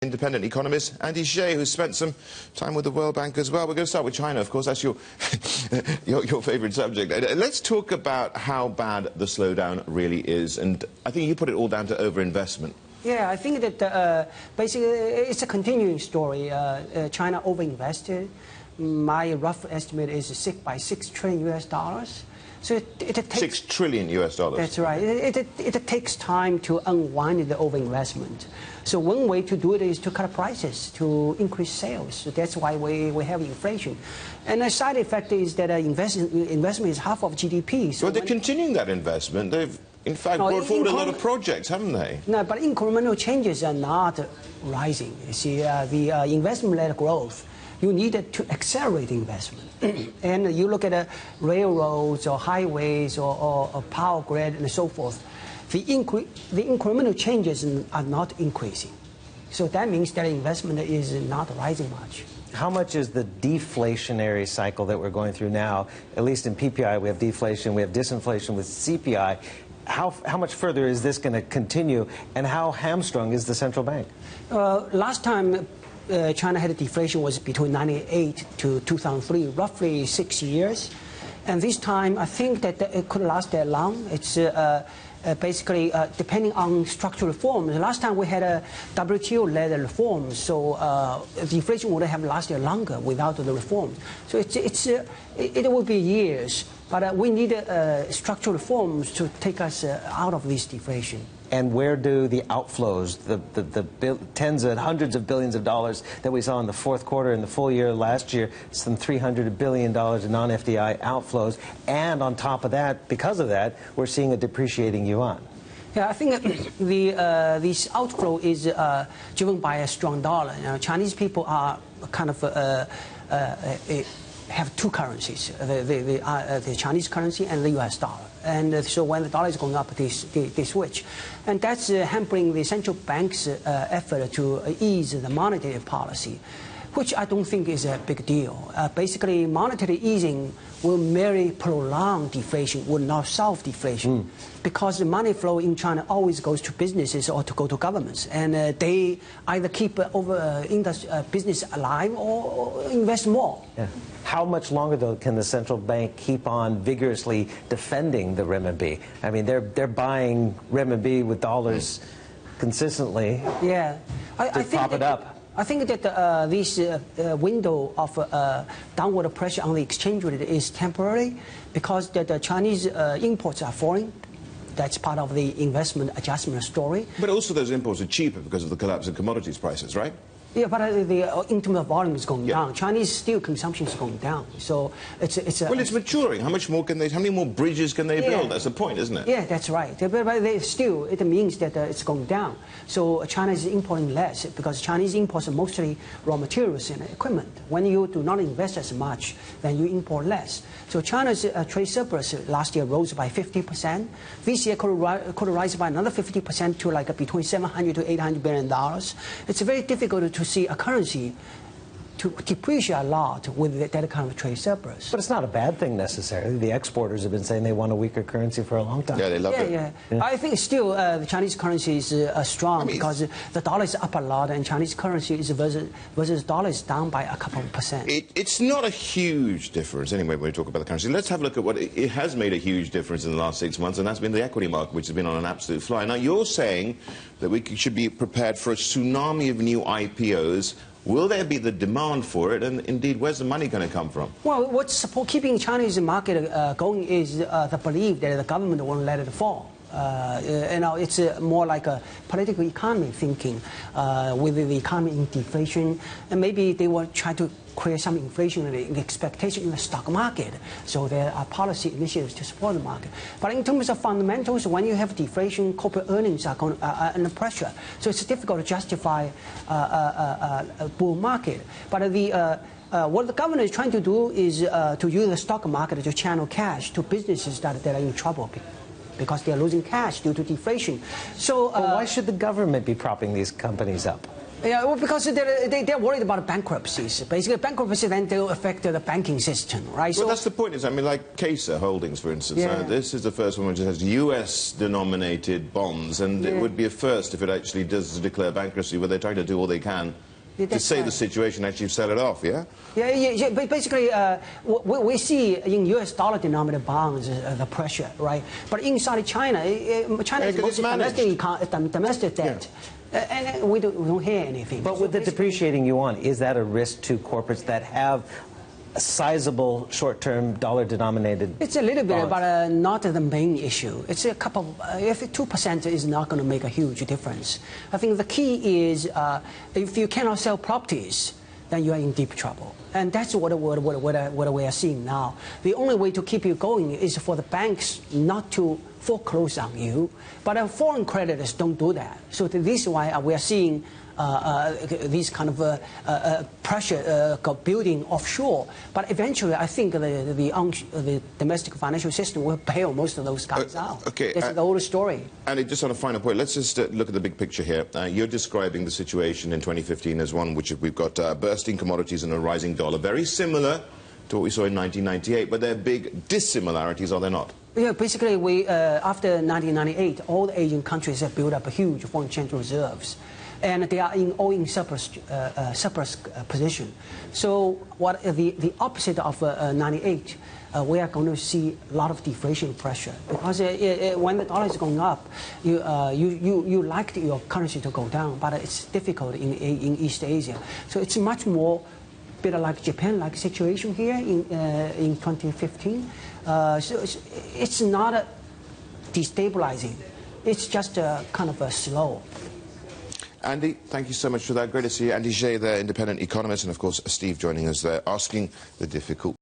Independent economist Andy Xie, who's spent some time with the World Bank as well. We're going to start with China, of course. That's your your favourite subject. Let's talk about how bad the slowdown really is. And I think you put it all down to overinvestment. Yeah, I think that basically it's a continuing story. China overinvested. My rough estimate is $6 trillion. So it takes $6 trillion. That's right. It takes time to unwind the overinvestment. So one way to do it is to cut prices, to increase sales. So that's why we have inflation. And the side effect is that investment is half of GDP. So but they're continuing that investment. They've, in fact, brought forward a lot of projects, haven't they? No, but incremental changes are not rising. You see, the investment-led growth, you need to accelerate investment. And you look at railroads or highways or power grid and so forth, the incremental changes are not increasing. So that means that investment is not rising much. How much is the deflationary cycle that we're going through now? At least in PPI, we have deflation, we have disinflation with CPI. How much further is this going to continue, and how hamstrung is the central bank? Last time China had a deflation was between 1998 to 2003, roughly 6 years. And this time, I think that it could last that long. It's basically depending on structural reforms. Last time we had a WTO-led reform, so deflation would have lasted longer without the reforms. So it will be years, but we need structural reforms to take us out of this deflation. And where do the outflows, the tens and hundreds of billions of dollars that we saw in the fourth quarter and the full year last year, some $300 billion in non-FDI outflows, and on top of that, because of that, we're seeing a depreciating yuan? Yeah, I think this outflow is driven by a strong dollar. You know, Chinese people are kind of have two currencies, the Chinese currency and the US dollar. And so when the dollar is going up, they switch. And that's hampering the central bank's effort to ease the monetary policy, which I don't think is a big deal. Basically, monetary easing will merely prolong deflation, will not solve deflation, because the money flow in China always goes to businesses or to go to governments, and they either keep business alive or invest more. Yeah. How much longer, though, can the central bank keep on vigorously defending the renminbi? I mean, they're buying renminbi with dollars consistently. Yeah, I think prop it up. I think that this window of downward pressure on the exchange rate is temporary, because the Chinese imports are falling. That's part of the investment adjustment story. But also those imports are cheaper because of the collapse in commodities prices, right? Yeah, but in terms of volume is going down. Chinese steel consumption is going down, so it's maturing. How much more can they? How many more bridges can they build? That's the point, isn't it? Yeah, that's right. But still, it means that it's going down. So China is importing less because Chinese imports are mostly raw materials and equipment. When you do not invest as much, then you import less. So China's trade surplus last year rose by 50%. This year could rise by another 50% to like between $700 to $800 billion. It's very difficult to see a currency to depreciate a lot with that kind of trade surplus. But it's not a bad thing necessarily. The exporters have been saying they want a weaker currency for a long time. Yeah, they love it. Yeah. I think still the Chinese currency is strong because the dollar is up a lot, and Chinese currency is versus dollar is down by a couple of percent. It's not a huge difference anyway when we talk about the currency. Let's have a look at what it has made a huge difference in the last 6 months, and that's been the equity market, which has been on an absolute fly. Now, you're saying that we should be prepared for a tsunami of new IPOs. Will there be the demand for it, and indeed, where's the money going to come from? Well, what's keeping Chinese market going is the belief that the government won't let it fall. It's more like a political economy thinking with the economy in deflation, and maybe they will try to create some inflationary expectation in the stock market. So there are policy initiatives to support the market. But in terms of fundamentals, when you have deflation, corporate earnings are under pressure. So it's difficult to justify a bull market. But what the government is trying to do is to use the stock market to channel cash to businesses that are in trouble, because they are losing cash due to deflation. So why should the government be propping these companies up? Yeah, well, because they're worried about bankruptcies. Basically, bankruptcy then will affect the banking system, right? Well, so that's the point. Is I mean, like Caser Holdings, for instance. Yeah. This is the first one which has U.S.-denominated bonds, and it would be a first if it actually does declare bankruptcy, where they're trying to do all they can to save the situation, actually sell it off. Yeah. Yeah. But basically, we see in U.S. dollar-denominated bonds the pressure, right? But inside China, China is mostly domestic debt. Yeah. And we don't hear anything. But with the depreciating yuan, is that a risk to corporates that have a sizable short-term dollar-denominated It's a little bit, bonds? but not the main issue. It's a couple. If 2% is not going to make a huge difference. I think the key is if you cannot sell properties, then you are in deep trouble. And that's what we are seeing now. The only way to keep you going is for the banks not to foreclose on you. But foreign creditors don't do that. So this is why we are seeing these kind of pressure building offshore. But eventually, I think the domestic financial system will bail most of those guys out. Okay, That's the old story. And just on a final point, let's just look at the big picture here. You're describing the situation in 2015 as one which we've got bursting commodities and a rising dollar, very similar to what we saw in 1998, but there are big dissimilarities, are there not? Yeah, basically, we after 1998, all the Asian countries have built up huge foreign exchange reserves, and they are all in surplus position. So, what the opposite of 98, we are going to see a lot of deflation pressure because when the dollar is going up, you like your currency to go down, but it's difficult in East Asia. So it's much more bit like Japan-like situation here in 2015. So it's not destabilizing. It's just kind of a slow. Andy, thank you so much for that. Great to see you. Andy Xie, the independent economist, and of course Steve joining us there, asking the difficult